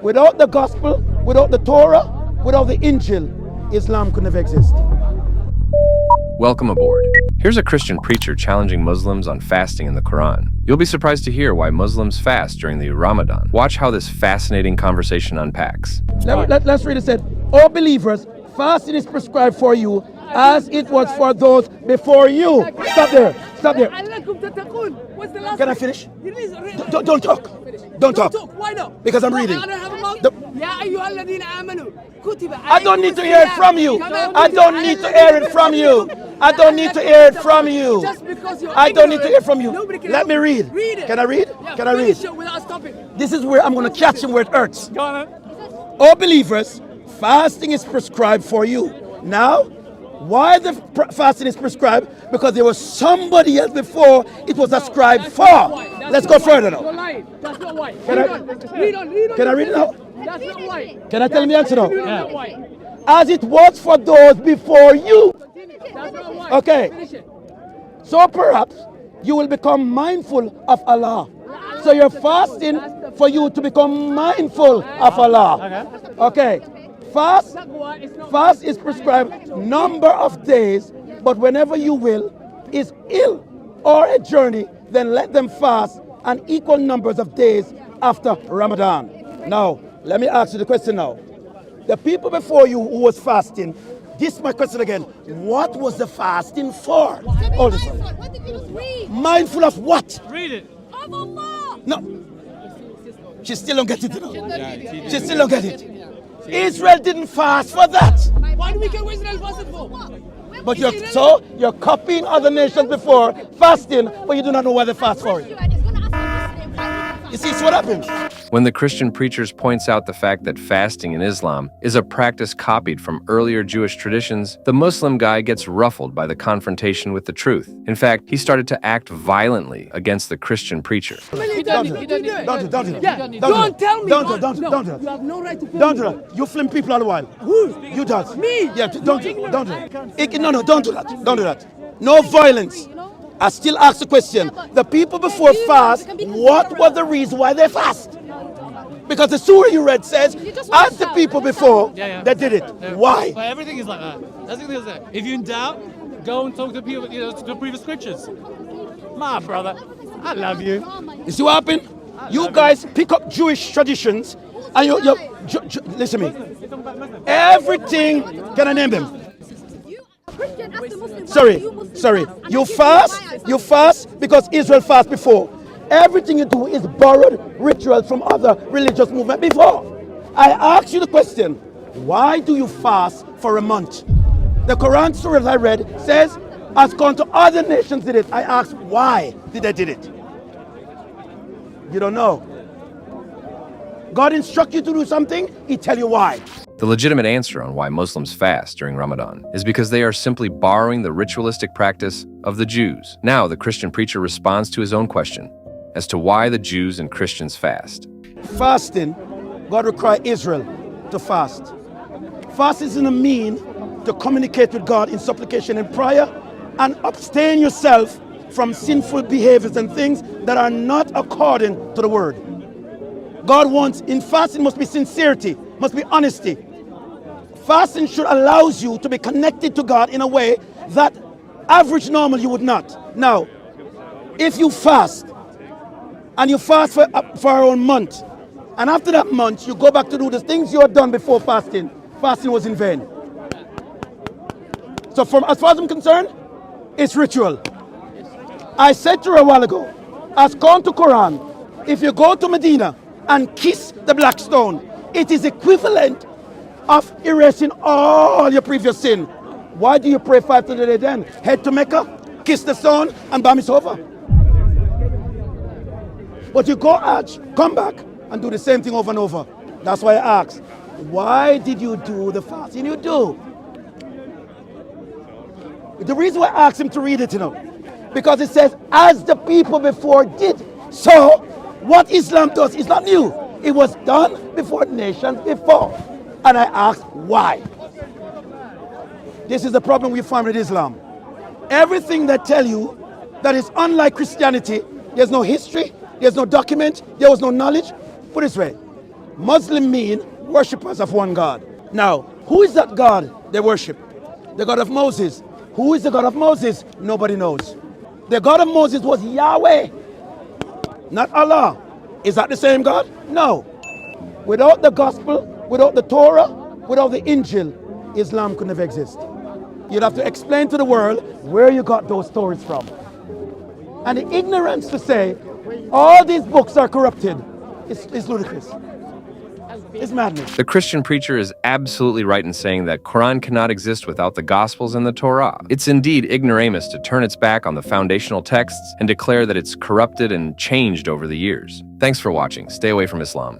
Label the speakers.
Speaker 1: Without the gospel, without the Torah, without the Injil, Islam could never exist.
Speaker 2: Welcome aboard. Here's a Christian preacher challenging Muslims on fasting in the Quran. You'll be surprised to hear why Muslims fast during the Ramadan. Watch how this fascinating conversation unpacks.
Speaker 1: Let's read it. Said, "O believers, fasting is prescribed for you as it was for those before you." Stop there. Stop there. Can I finish? Don't talk. Don't talk.
Speaker 3: Why not?
Speaker 1: Because I'm reading.
Speaker 3: I
Speaker 1: don't need to hear it from you. I don't need to hear it from you. I don't need to hear it from you. I don't need to hear from you. Let me read. Can I read? Can I read? This is where I'm going to catch him where it hurts. O believers, fasting is prescribed for you. Now, why the fasting is prescribed? Because there was somebody else before it was ascribed for. Let's go further now.
Speaker 3: That's not why.
Speaker 1: Can I read it now?
Speaker 3: That's not why.
Speaker 1: Can I tell him the answer now?
Speaker 3: That's not why.
Speaker 1: As it was for those before you.
Speaker 3: That's not why.
Speaker 1: Okay.
Speaker 3: Finish it.
Speaker 1: So perhaps you will become mindful of Allah. So you're fasting for you to become mindful of Allah. Okay. Fast is prescribed number of days, but whenever you will, is ill or a journey, then let them fast an equal numbers of days after Ramadan. Now, let me ask you the question now. The people before you who was fasting, this is my question again. What was the fasting for? All this.
Speaker 4: What did you read?
Speaker 1: Mindful of what?
Speaker 5: Read it.
Speaker 4: Of Allah.
Speaker 1: No. She still don't get it. You know? She still don't get it. Israel didn't fast for that.
Speaker 3: Why do we care what Israel fasted for?
Speaker 1: But you're copying other nations before fasting, but you do not know why they fast for it. You see, it's what happens.
Speaker 2: When the Christian preachers points out the fact that fasting in Islam is a practice copied from earlier Jewish traditions, the Muslim guy gets ruffled by the confrontation with the truth. In fact, he started to act violently against the Christian preacher.
Speaker 1: Don't tell me.
Speaker 3: You have no right to film
Speaker 1: Don't do that. You film people all the while.
Speaker 3: Who?
Speaker 1: You does.
Speaker 3: Me?
Speaker 1: Yeah, don't do that. Don't do that. Don't do that. No violence. I still ask the question. The people before fast, what was the reason why they fast? Because the surah you read says, as the people before, they did it. Why?
Speaker 5: But everything is like that. That's the thing is that. If you're in doubt, go and talk to people, to the previous scriptures. My brother, I love you.
Speaker 1: You see what happened? You guys pick up Jewish traditions and you listen to me. Everything, can I name them? Sorry. You fast because Israel fast before. Everything you do is borrowed rituals from other religious movements before. I ask you the question, why do you fast for a month? The Quran surah I read says, as gone to other nations did it. I ask, why did they did it? You don't know. God instruct you to do something, he tell you why.
Speaker 2: The legitimate answer on why Muslims fast during Ramadan is because they are simply borrowing the ritualistic practice of the Jews. Now, the Christian preacher responds to his own question as to why the Jews and Christians fast.
Speaker 1: Fasting, God requires Israel to fast. Fasting is a mean to communicate with God in supplication and prayer and abstain yourself from sinful behaviors and things that are not according to the word. God wants, in fasting must be sincerity, must be honesty. Fasting should allow you to be connected to God in a way that average normal you would not. Now, if you fast, and you fast for a month, and after that month, you go back to do the things you had done before fasting, fasting was in vain. So as far as I'm concerned, it's ritual. I said to you a while ago, as gone to Quran, if you go to Medina and kiss the black stone, it is equivalent of erasing all your previous sin. Why do you pray 5 times a day then? Head to Mecca, kiss the stone, and bam, it's over. But you go Hajj, come back, and do the same thing over and over. That's why I ask, why did you do the fasting you do? The reason why I asked him to read it, because it says, as the people before did. So, what Islam does is not new. It was done before nations before. And I ask, why? This is the problem we find with Islam. Everything they tell you that is unlike Christianity, there's no history, there's no document, there was no knowledge. Put it this way, Muslim mean worshippers of one God. Now, who is that God they worship? The God of Moses. Who is the God of Moses? Nobody knows. The God of Moses was Yahweh, not Allah. Is that the same God? No. Without the gospel, without the Torah, without the Injil, Islam could never exist. You'd have to explain to the world where you got those stories from. And the ignorance to say all these books are corrupted is ludicrous. It's madness.
Speaker 2: The Christian preacher is absolutely right in saying that Quran cannot exist without the Gospels and the Torah. It's indeed ignoramus to turn its back on the foundational texts and declare that it's corrupted and changed over the years. Thanks for watching. Stay away from Islam.